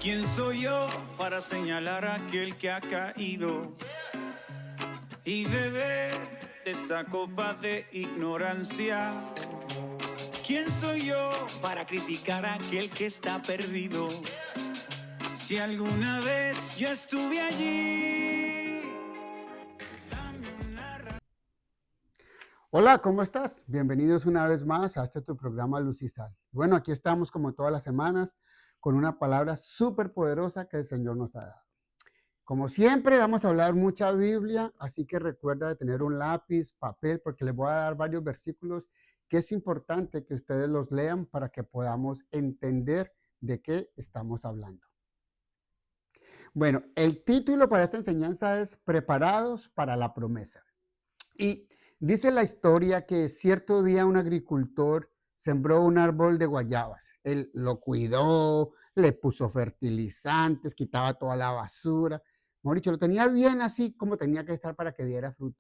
¿Quién soy yo para señalar a aquel que ha caído y beber de esta copa de ignorancia? ¿Quién soy yo para criticar a aquel que está perdido? Si alguna vez yo estuve allí. Hola, ¿cómo estás? Bienvenidos una vez más a tu programa Luz y Sal. Bueno, aquí estamos como todas las semanas con una palabra súper poderosa que el Señor nos ha dado. Como siempre, vamos a hablar mucha Biblia, así que recuerda de tener un lápiz, papel, porque les voy a dar varios versículos que es importante que ustedes los lean para que podamos entender de qué estamos hablando. Bueno, el título para esta enseñanza es Preparados para la promesa. Y dice la historia que cierto día un agricultor sembró un árbol de guayabas. Él lo cuidó, le puso fertilizantes, quitaba toda la basura. Mejor dicho, lo tenía bien así como tenía que estar para que diera fruto.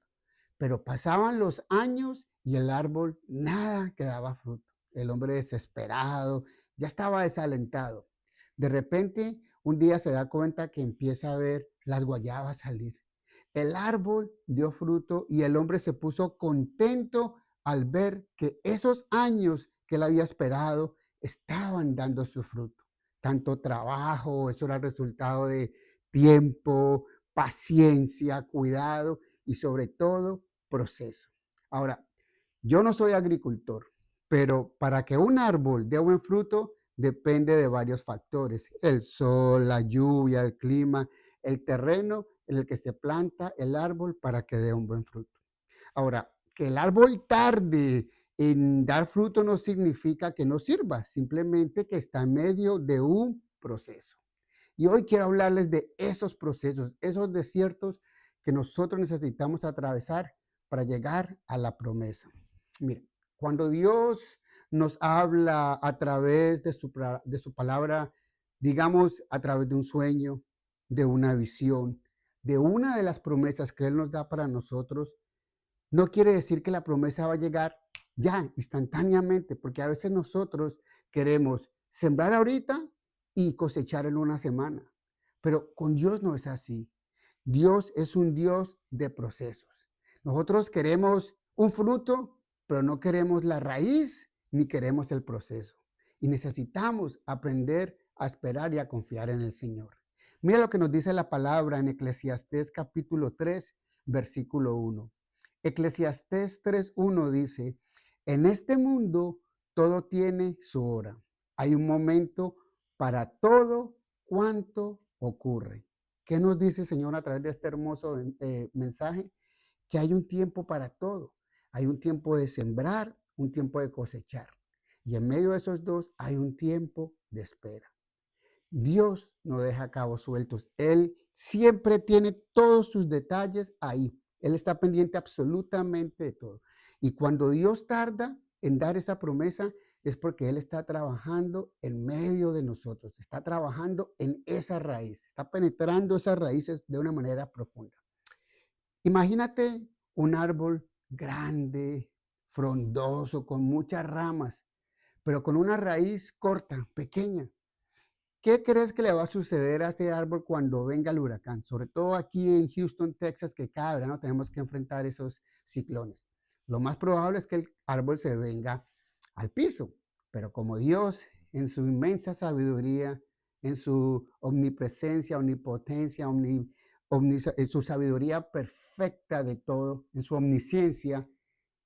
Pero pasaban los años y el árbol nada que daba fruto. El hombre desesperado, ya estaba desalentado. De repente, un día se da cuenta que empieza a ver las guayabas salir. El árbol dio fruto y el hombre se puso contento al ver que esos años que él había esperado estaban dando su fruto. Tanto trabajo, eso era el resultado de tiempo, paciencia, cuidado y sobre todo proceso. Ahora, yo no soy agricultor, pero para que un árbol dé buen fruto depende de varios factores: el sol, la lluvia, el clima, el terreno en el que se planta el árbol para que dé un buen fruto. Ahora, que el árbol tarde en dar fruto no significa que no sirva, simplemente que está en medio de un proceso. Y hoy quiero hablarles de esos procesos, esos desiertos que nosotros necesitamos atravesar para llegar a la promesa. Miren, cuando Dios nos habla a través de su palabra, digamos, a través de un sueño, de una visión, de una de las promesas que Él nos da para nosotros, no quiere decir que la promesa va a llegar ya, instantáneamente, porque a veces nosotros queremos sembrar ahorita y cosechar en una semana. Pero con Dios no es así. Dios es un Dios de procesos. Nosotros queremos un fruto, pero no queremos la raíz ni queremos el proceso. Y necesitamos aprender a esperar y a confiar en el Señor. Mira lo que nos dice la palabra en Eclesiastés capítulo 3, versículo 1. Eclesiastés 3:1 dice: en este mundo todo tiene su hora. Hay un momento para todo cuanto ocurre. ¿Qué nos dice el Señor a través de este hermoso mensaje? Que hay un tiempo para todo. Hay un tiempo de sembrar, un tiempo de cosechar. Y en medio de esos dos hay un tiempo de espera. Dios no deja cabos sueltos. Él siempre tiene todos sus detalles ahí. Él está pendiente absolutamente de todo. Y cuando Dios tarda en dar esa promesa, es porque Él está trabajando en medio de nosotros, está trabajando en esa raíz, está penetrando esas raíces de una manera profunda. Imagínate un árbol grande, frondoso, con muchas ramas, pero con una raíz corta, pequeña. ¿Qué crees que le va a suceder a ese árbol cuando venga el huracán? Sobre todo aquí en Houston, Texas, que cada verano tenemos que enfrentar esos ciclones. Lo más probable es que el árbol se venga al piso, pero como Dios en su inmensa sabiduría, en su omnipresencia, omnipotencia, en su sabiduría perfecta de todo, en su omnisciencia,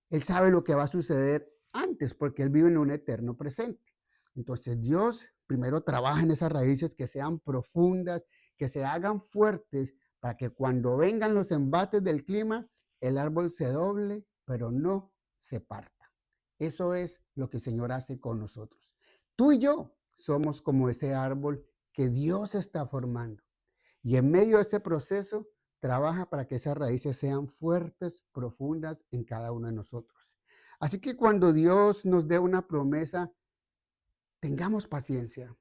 Él sabe lo que va a suceder antes porque Él vive en un eterno presente. Entonces Dios primero trabaja en esas raíces que sean profundas, que se hagan fuertes para que cuando vengan los embates del clima, el árbol se doble, pero no se parta. Eso es lo que el Señor hace con nosotros. Tú y yo somos como ese árbol que Dios está formando. Y en medio de ese proceso, trabaja para que esas raíces sean fuertes, profundas en cada uno de nosotros. Así que cuando Dios nos dé una promesa, tengamos paciencia.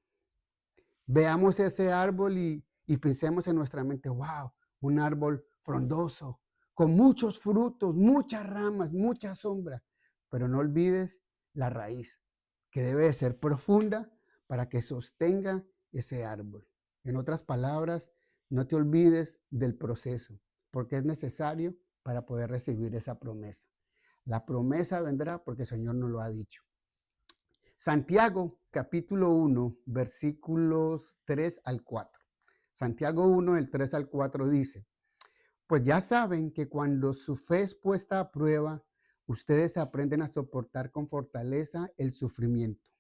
Veamos ese árbol y pensemos en nuestra mente: wow, un árbol frondoso, con muchos frutos, muchas ramas, mucha sombra. Pero no olvides la raíz, que debe ser profunda para que sostenga ese árbol. En otras palabras, no te olvides del proceso, porque es necesario para poder recibir esa promesa. La promesa vendrá porque el Señor nos lo ha dicho. Santiago, capítulo 1, versículos 3 al 4. Santiago 1, del 3 al 4 dice, pues ya saben que cuando su fe es puesta a prueba, ustedes aprenden a soportar con fortaleza el sufrimiento,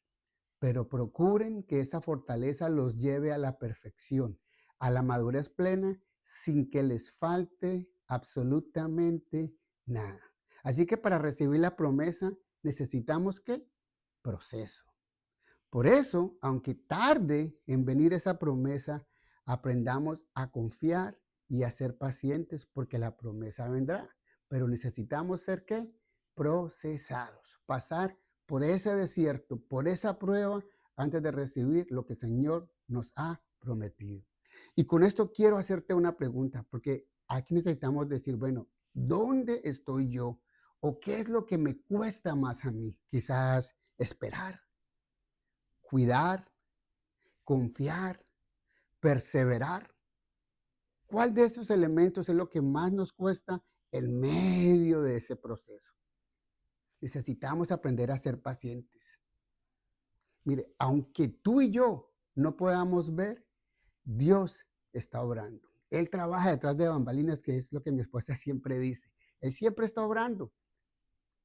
pero procuren que esa fortaleza los lleve a la perfección, a la madurez plena, sin que les falte absolutamente nada. Así que para recibir la promesa necesitamos ¿qué? Proceso. Por eso, aunque tarde en venir esa promesa, aprendamos a confiar y a ser pacientes porque la promesa vendrá. Pero necesitamos ser ¿qué? Procesados, pasar por ese desierto, por esa prueba, antes de recibir lo que el Señor nos ha prometido. Y con esto quiero hacerte una pregunta, porque aquí necesitamos decir, bueno, ¿dónde estoy yo? ¿O qué es lo que me cuesta más a mí? Quizás esperar, cuidar, confiar, perseverar. ¿Cuál de esos elementos es lo que más nos cuesta en medio de ese proceso? Necesitamos aprender a ser pacientes. Mire, aunque tú y yo no podamos ver, Dios está obrando. Él trabaja detrás de bambalinas, que es lo que mi esposa siempre dice. Él siempre está obrando.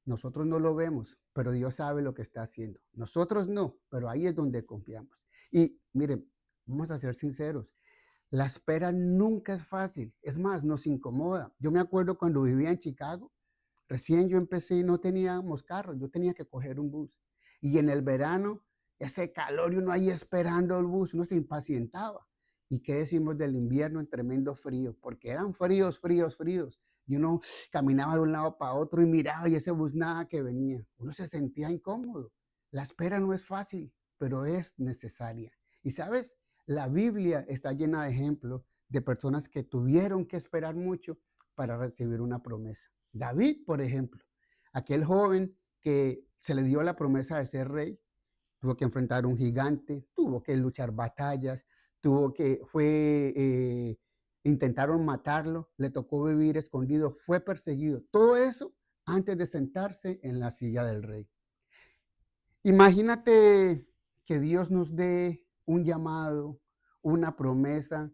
Nosotros no lo vemos, pero Dios sabe lo que está haciendo. Nosotros no, pero ahí es donde confiamos. Y miren, vamos a ser sinceros, la espera nunca es fácil. Es más, nos incomoda. Yo me acuerdo cuando vivía en Chicago, recién yo empecé y no teníamos carro, yo tenía que coger un bus. Y en el verano, ese calor y uno ahí esperando el bus, uno se impacientaba. ¿Y qué decimos del invierno en tremendo frío? Porque eran fríos, fríos, fríos. Y uno caminaba de un lado para otro y miraba y ese bus nada que venía. Uno se sentía incómodo. La espera no es fácil, pero es necesaria. Y sabes, la Biblia está llena de ejemplos de personas que tuvieron que esperar mucho para recibir una promesa. David, por ejemplo, aquel joven que se le dio la promesa de ser rey, tuvo que enfrentar un gigante, tuvo que luchar batallas, intentaron matarlo, le tocó vivir escondido, fue perseguido. Todo eso antes de sentarse en la silla del rey. Imagínate que Dios nos dé un llamado, una promesa,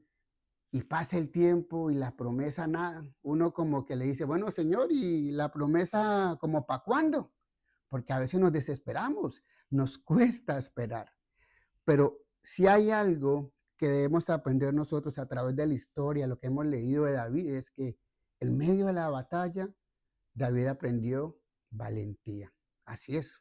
y pasa el tiempo y la promesa nada. Uno como que le dice, bueno, Señor, ¿y la promesa como para cuándo? Porque a veces nos desesperamos, nos cuesta esperar. Pero si hay algo que debemos aprender nosotros a través de la historia, lo que hemos leído de David, es que en medio de la batalla, David aprendió valentía. Así es,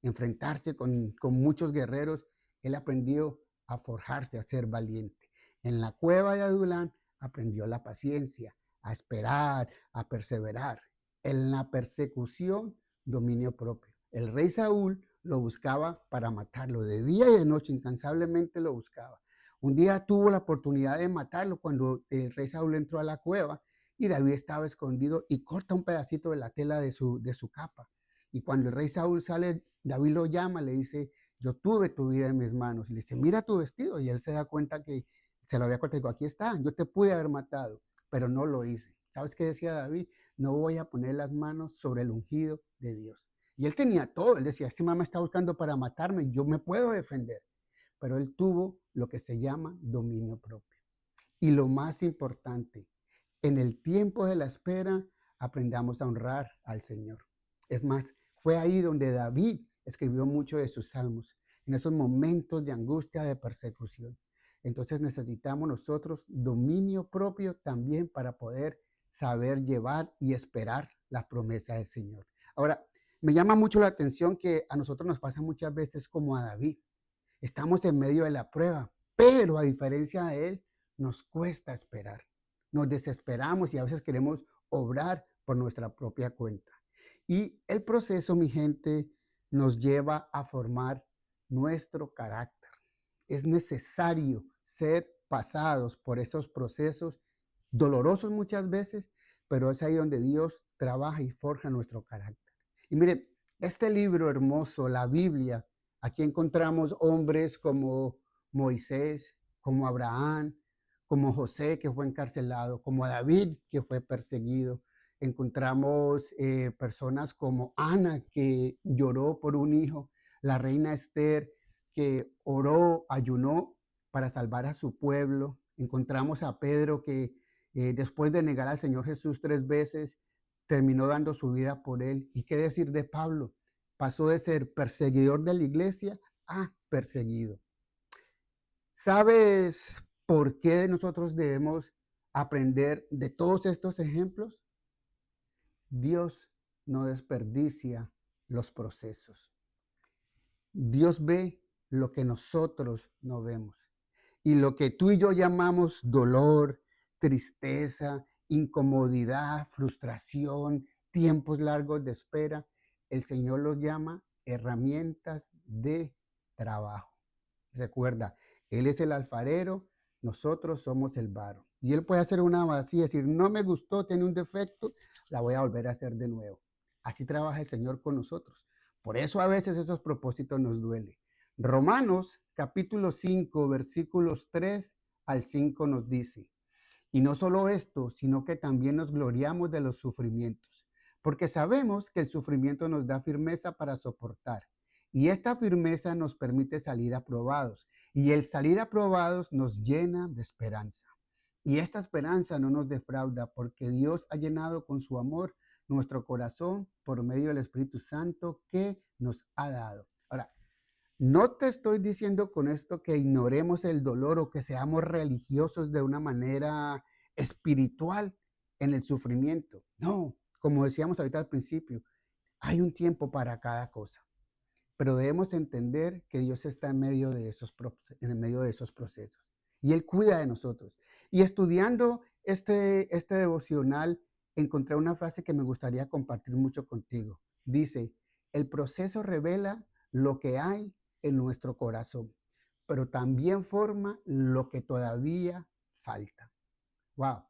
enfrentarse con muchos guerreros, él aprendió a forjarse, a ser valiente. En la cueva de Adulán aprendió la paciencia, a esperar, a perseverar. En la persecución, dominio propio. El rey Saúl lo buscaba para matarlo, de día y de noche, incansablemente lo buscaba. Un día tuvo la oportunidad de matarlo cuando el rey Saúl entró a la cueva y David estaba escondido y corta un pedacito de la tela de su capa. Y cuando el rey Saúl sale, David lo llama, le dice, yo tuve tu vida en mis manos. Y le dice, mira tu vestido. Y él se da cuenta que se lo había cortado. Digo, aquí está, yo te pude haber matado, pero no lo hice. ¿Sabes qué decía David? No voy a poner las manos sobre el ungido de Dios. Y él tenía todo. Él decía, este mamá está buscando para matarme, yo me puedo defender. Pero él tuvo lo que se llama dominio propio. Y lo más importante, en el tiempo de la espera, aprendamos a honrar al Señor. Es más, fue ahí donde David escribió mucho de sus salmos, en esos momentos de angustia, de persecución. Entonces necesitamos nosotros dominio propio también para poder saber llevar y esperar las promesas del Señor. Ahora, me llama mucho la atención que a nosotros nos pasa muchas veces como a David. Estamos en medio de la prueba, pero a diferencia de él, nos cuesta esperar. Nos desesperamos y a veces queremos obrar por nuestra propia cuenta. Y el proceso, mi gente, nos lleva a formar nuestro carácter. Es necesario ser pasados por esos procesos dolorosos muchas veces, pero es ahí donde Dios trabaja y forja nuestro carácter. Y mire, este libro hermoso, la Biblia, aquí encontramos hombres como Moisés, como Abraham, como José, que fue encarcelado, como David, que fue perseguido. Encontramos personas como Ana, que lloró por un hijo, la reina Esther, que oró, ayunó para salvar a su pueblo. Encontramos a Pedro, que después de negar al Señor Jesús 3 veces, terminó dando su vida por él. ¿Y qué decir de Pablo? Pasó de ser perseguidor de la iglesia a perseguido. ¿Sabes por qué nosotros debemos aprender de todos estos ejemplos? Dios no desperdicia los procesos. Dios ve lo que nosotros no vemos. Y lo que tú y yo llamamos dolor, tristeza, incomodidad, frustración, tiempos largos de espera, el Señor los llama herramientas de trabajo. Recuerda, Él es el alfarero, nosotros somos el barro. Y Él puede hacer una vacía, decir, no me gustó, tiene un defecto, la voy a volver a hacer de nuevo. Así trabaja el Señor con nosotros. Por eso a veces esos propósitos nos duelen. Romanos capítulo 5, versículos 3 al 5 nos dice, y no solo esto, sino que también nos gloriamos de los sufrimientos, porque sabemos que el sufrimiento nos da firmeza para soportar. Y esta firmeza nos permite salir aprobados. Y el salir aprobados nos llena de esperanza. Y esta esperanza no nos defrauda porque Dios ha llenado con su amor nuestro corazón por medio del Espíritu Santo que nos ha dado. Ahora, no te estoy diciendo con esto que ignoremos el dolor o que seamos religiosos de una manera espiritual en el sufrimiento. No, como decíamos ahorita al principio, hay un tiempo para cada cosa. Pero debemos entender que Dios está en medio de esos procesos y Él cuida de nosotros. Y estudiando este devocional, encontré una frase que me gustaría compartir mucho contigo. Dice, el proceso revela lo que hay en nuestro corazón, pero también forma lo que todavía falta. Wow.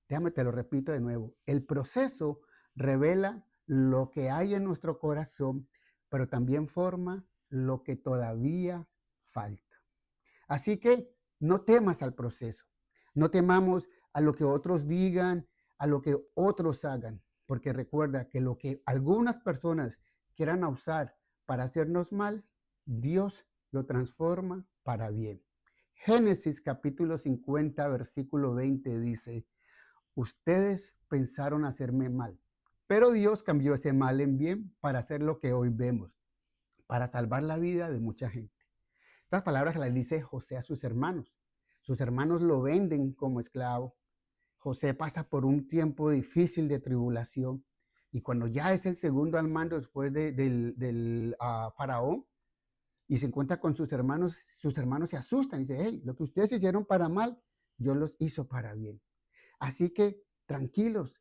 Déjame, te lo repito de nuevo. El proceso revela lo que hay en nuestro corazón, pero también forma lo que todavía falta. Así que no temas al proceso, no temamos a lo que otros digan, a lo que otros hagan, porque recuerda que lo que algunas personas quieran usar para hacernos mal, Dios lo transforma para bien. Génesis capítulo 50, versículo 20 dice, ustedes pensaron hacerme mal, pero Dios cambió ese mal en bien para hacer lo que hoy vemos, para salvar la vida de mucha gente. Estas palabras las dice José a sus hermanos. Sus hermanos lo venden como esclavo. José pasa por un tiempo difícil de tribulación y cuando ya es el segundo al mando después del faraón y se encuentra con sus hermanos se asustan y dicen, hey, lo que ustedes hicieron para mal, Dios los hizo para bien. Así que tranquilos,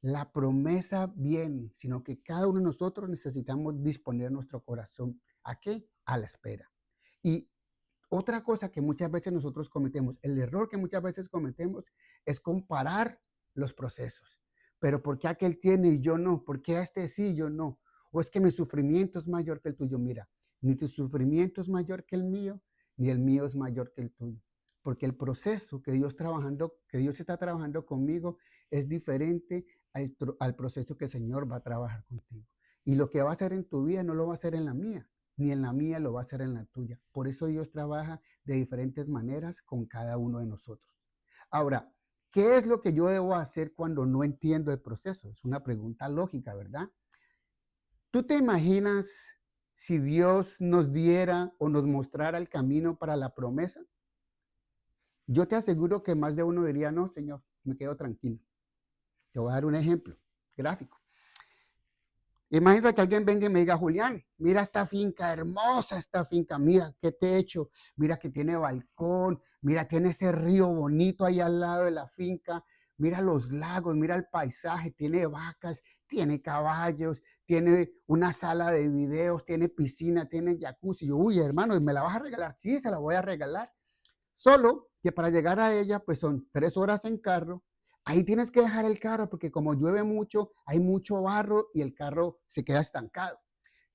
la promesa viene, sino que cada uno de nosotros necesitamos disponer nuestro corazón. ¿A qué? A la espera. Y otra cosa que muchas veces nosotros cometemos, el error que muchas veces cometemos es comparar los procesos. Pero ¿por qué aquel tiene y yo no? ¿Por qué este sí y yo no? O es que mi sufrimiento es mayor que el tuyo. Mira, ni tu sufrimiento es mayor que el mío, ni el mío es mayor que el tuyo. Porque el proceso que Dios está trabajando conmigo es diferente al proceso que el Señor va a trabajar contigo. Y lo que va a hacer en tu vida no lo va a hacer en la mía, ni en la mía lo va a hacer en la tuya. Por eso Dios trabaja de diferentes maneras con cada uno de nosotros. Ahora, ¿qué es lo que yo debo hacer cuando no entiendo el proceso? Es una pregunta lógica, ¿verdad? ¿Tú te imaginas si Dios nos diera o nos mostrara el camino para la promesa? Yo te aseguro que más de uno diría, no, Señor, me quedo tranquilo. Te voy a dar un ejemplo gráfico. Imagínate que alguien venga y me diga, Julián, mira esta finca, hermosa esta finca, mira qué techo, mira que tiene balcón, mira, tiene ese río bonito ahí al lado de la finca, mira los lagos, mira el paisaje, tiene vacas, tiene caballos, tiene una sala de videos, tiene piscina, tiene jacuzzi. Yo, uy, hermano, ¿me la vas a regalar? Sí, se la voy a regalar. Solo que para llegar a ella, pues son 3 horas en carro. Ahí tienes que dejar el carro porque como llueve mucho, hay mucho barro y el carro se queda estancado.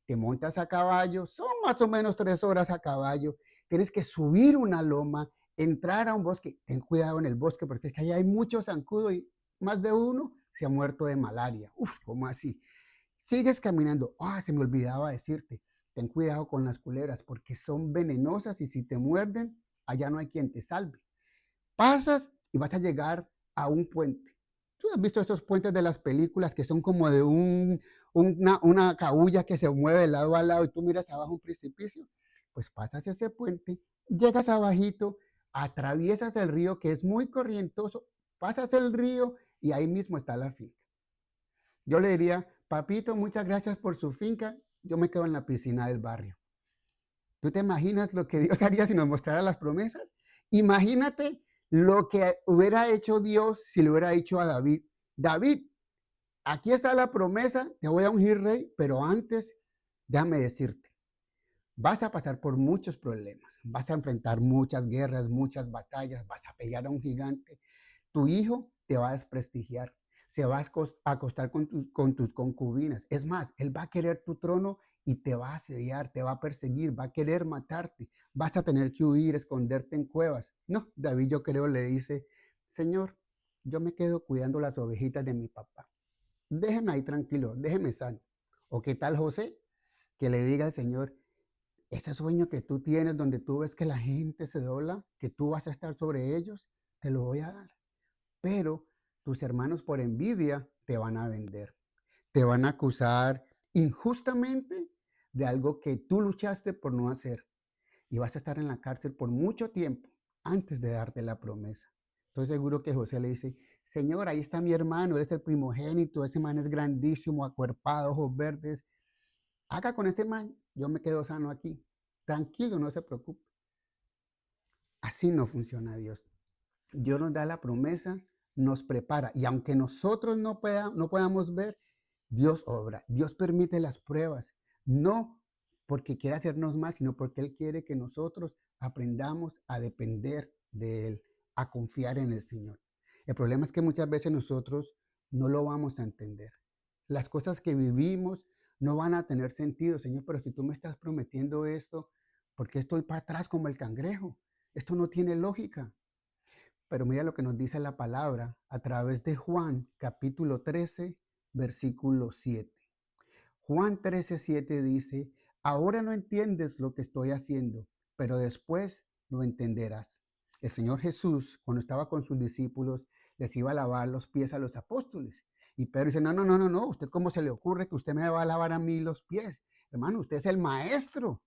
Te montas a caballo, son más o menos 3 horas a caballo. Tienes que subir una loma, entrar a un bosque, ten cuidado en el bosque porque es que allá hay mucho zancudo y más de uno se ha muerto de malaria. Uf, ¿cómo así? Sigues caminando. Ah, se me olvidaba decirte, ten cuidado con las culebras porque son venenosas y si te muerden, allá no hay quien te salve. Pasas y vas a llegar a un puente. ¿Tú has visto esos puentes de las películas que son como de una cabulla que se mueve de lado a lado y tú miras abajo un precipicio? Pues pasas ese puente, llegas abajito, atraviesas el río que es muy corrientoso, pasas el río y ahí mismo está la finca. Yo le diría, papito, muchas gracias por su finca, yo me quedo en la piscina del barrio. ¿Tú te imaginas lo que Dios haría si nos mostrara las promesas? Imagínate lo que hubiera hecho Dios si le hubiera dicho a David, David, aquí está la promesa, te voy a ungir rey, pero antes déjame decirte, vas a pasar por muchos problemas, vas a enfrentar muchas guerras, muchas batallas, vas a pelear a un gigante, tu hijo te va a desprestigiar, se va a acostar con tus concubinas. Es más, él va a querer tu trono y te va a asediar, te va a perseguir, va a querer matarte. Vas a tener que huir, esconderte en cuevas. No, David yo creo le dice, Señor, yo me quedo cuidando las ovejitas de mi papá. Déjeme ahí tranquilo, déjeme sano. ¿O qué tal José? Que le diga al Señor, ese sueño que tú tienes donde tú ves que la gente se dobla, que tú vas a estar sobre ellos, te lo voy a dar, pero tus hermanos por envidia te van a vender, te van a acusar injustamente de algo que tú luchaste por no hacer y vas a estar en la cárcel por mucho tiempo antes de darte la promesa. Estoy seguro que José le dice, Señor, ahí está mi hermano, él es el primogénito, ese man es grandísimo, acuerpado, ojos verdes, haga con este man, yo me quedo sano aquí, tranquilo, no se preocupe. Así no funciona Dios. Dios nos da la promesa, nos prepara. Y aunque nosotros no podamos ver, Dios obra. Dios permite las pruebas. No porque quiera hacernos mal, sino porque Él quiere que nosotros aprendamos a depender de Él, a confiar en el Señor. El problema es que muchas veces nosotros no lo vamos a entender. Las cosas que vivimos no van a tener sentido, Señor, pero si tú me estás prometiendo esto, ¿por qué estoy para atrás como el cangrejo? Esto no tiene lógica. Pero mira lo que nos dice la palabra a través de Juan capítulo 13, versículo 7. Juan 13 7 dice, ahora no entiendes lo que estoy haciendo, pero después lo entenderás. El Señor Jesús, cuando estaba con sus discípulos, les iba a lavar los pies a los apóstoles. Y Pedro dice, no, ¿usted cómo se le ocurre que usted me va a lavar a mí los pies? Hermano, usted es el maestro.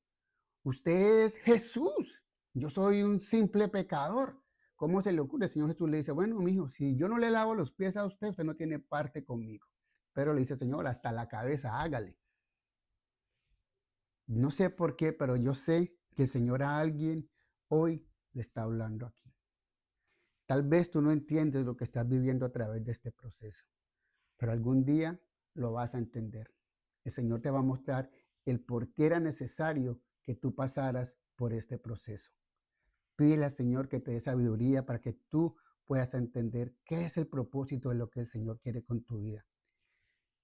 Usted es Jesús. Yo soy un simple pecador. ¿Cómo se le ocurre? El Señor Jesús le dice, bueno, mijo, si yo no le lavo los pies a usted, usted no tiene parte conmigo. Pero le dice, Señor, hasta la cabeza, hágale. No sé por qué, pero yo sé que el Señor a alguien hoy le está hablando aquí. Tal vez tú no entiendes lo que estás viviendo a través de este proceso, pero algún día lo vas a entender. El Señor te va a mostrar el por qué era necesario que tú pasaras por este proceso. Pídele al Señor que te dé sabiduría para que tú puedas entender qué es el propósito de lo que el Señor quiere con tu vida.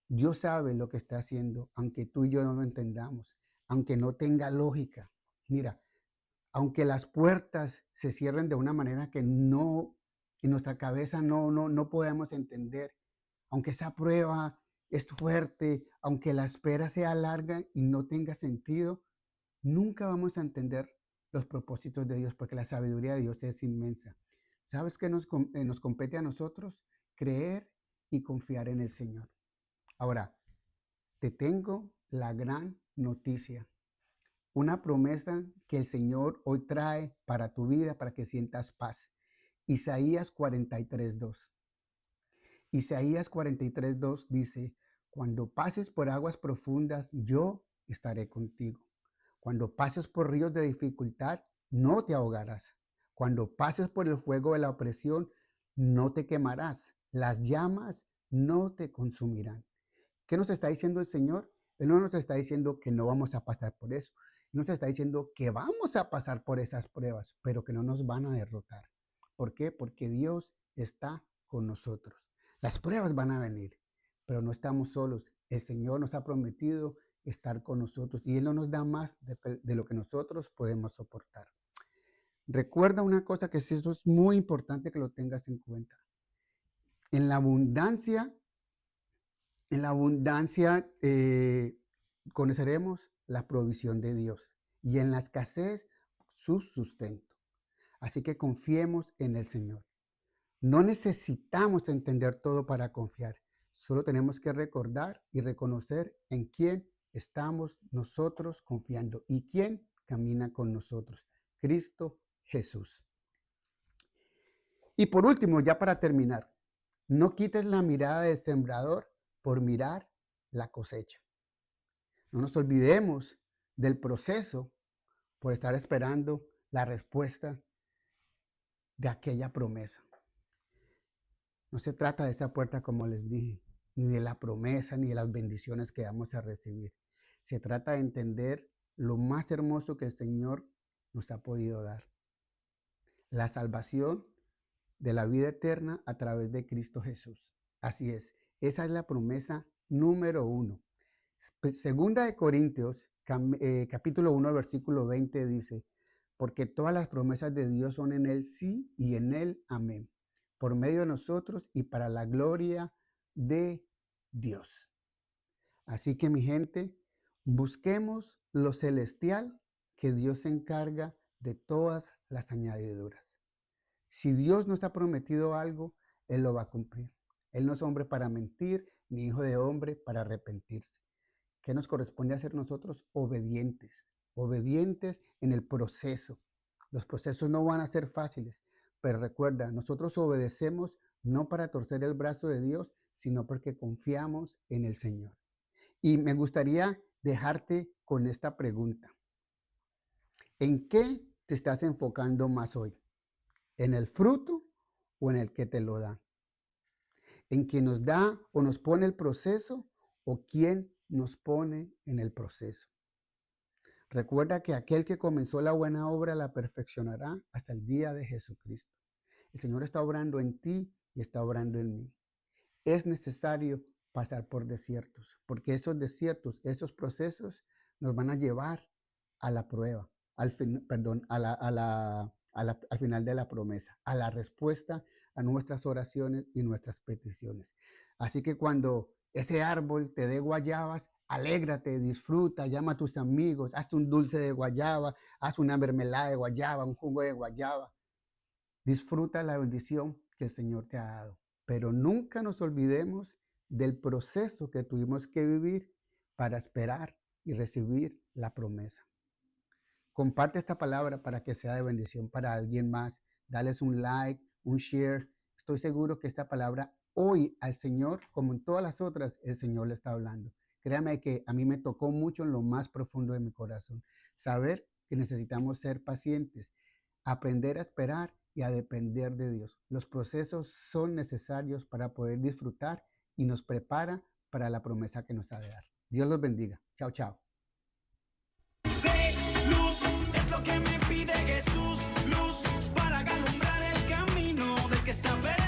Dios sabe lo que está haciendo, aunque tú y yo no lo entendamos, aunque no tenga lógica. Mira, aunque las puertas se cierren de una manera que no, en nuestra cabeza no podemos entender, aunque esa prueba es fuerte, aunque la espera sea larga y no tenga sentido, nunca vamos a entender los propósitos de Dios porque la sabiduría de Dios es inmensa. ¿Sabes qué nos compete a nosotros? Creer y confiar en el Señor. Ahora, te tengo la gran noticia, una promesa que el Señor hoy trae para tu vida, para que sientas paz. Isaías 43:2. Isaías 43:2 dice, cuando pases por aguas profundas, yo estaré contigo. Cuando pases por ríos de dificultad, no te ahogarás. Cuando pases por el fuego de la opresión, no te quemarás. Las llamas no te consumirán. ¿Qué nos está diciendo el Señor? Él no nos está diciendo que no vamos a pasar por eso. Él nos está diciendo que vamos a pasar por esas pruebas, pero que no nos van a derrotar. ¿Por qué? Porque Dios está con nosotros. Las pruebas van a venir, pero no estamos solos. El Señor nos ha prometido estar con nosotros y Él no nos da más de lo que nosotros podemos soportar. Recuerda una cosa que esto es muy importante que lo tengas en cuenta. En la abundancia, conoceremos la provisión de Dios y en la escasez su sustento. Así que confiemos en el Señor. No necesitamos entender todo para confiar. Solo tenemos que recordar y reconocer en quién estamos nosotros confiando y quién camina con nosotros. Cristo Jesús. Y por último, ya para terminar, no quites la mirada del sembrador por mirar la cosecha. No nos olvidemos del proceso por estar esperando la respuesta de aquella promesa. No se trata de esa puerta, como les dije, ni de la promesa, ni de las bendiciones que vamos a recibir. Se trata de entender lo más hermoso que el Señor nos ha podido dar. La salvación de la vida eterna a través de Cristo Jesús. Así es, esa es la promesa número 1. Segunda de Corintios, capítulo 1, versículo 20 dice, porque todas las promesas de Dios son en Él sí y en Él amén, por medio de nosotros y para la gloria de Dios. Así que mi gente, busquemos lo celestial, que Dios se encarga de todas las añadiduras. Si Dios nos ha prometido algo, Él lo va a cumplir. Él no es hombre para mentir, ni hijo de hombre para arrepentirse. ¿Qué nos corresponde hacer nosotros? Obedientes. Obedientes en el proceso. Los procesos no van a ser fáciles, pero recuerda, nosotros obedecemos no para torcer el brazo de Dios, sino porque confiamos en el Señor. Y me gustaría dejarte con esta pregunta. ¿En qué te estás enfocando más hoy? ¿En el fruto o en el que te lo da? ¿En quien nos da o nos pone el proceso o quién nos pone en el proceso? Recuerda que aquel que comenzó la buena obra la perfeccionará hasta el día de Jesucristo. El Señor está obrando en ti y está obrando en mí. Es necesario pasar por desiertos, porque esos desiertos, esos procesos nos van a llevar a la prueba, al final de la promesa, a la respuesta a nuestras oraciones y nuestras peticiones. Así que cuando ese árbol te dé guayabas, alégrate, disfruta, llama a tus amigos, hazte un dulce de guayaba, haz una mermelada de guayaba, un jugo de guayaba. Disfruta la bendición que el Señor te ha dado. Pero nunca nos olvidemos del proceso que tuvimos que vivir para esperar y recibir la promesa. Comparte esta palabra para que sea de bendición para alguien más. Dales un like, un share. Estoy seguro que esta palabra hoy al Señor, como en todas las otras, el Señor le está hablando. Créame que a mí me tocó mucho en lo más profundo de mi corazón. Saber que necesitamos ser pacientes, aprender a esperar y a depender de Dios. Los procesos son necesarios para poder disfrutar y nos prepara para la promesa que nos ha de dar. Dios los bendiga. Chao, chao. Sé luz, es lo que me pide Jesús, luz para alumbrar el camino del que está perdido.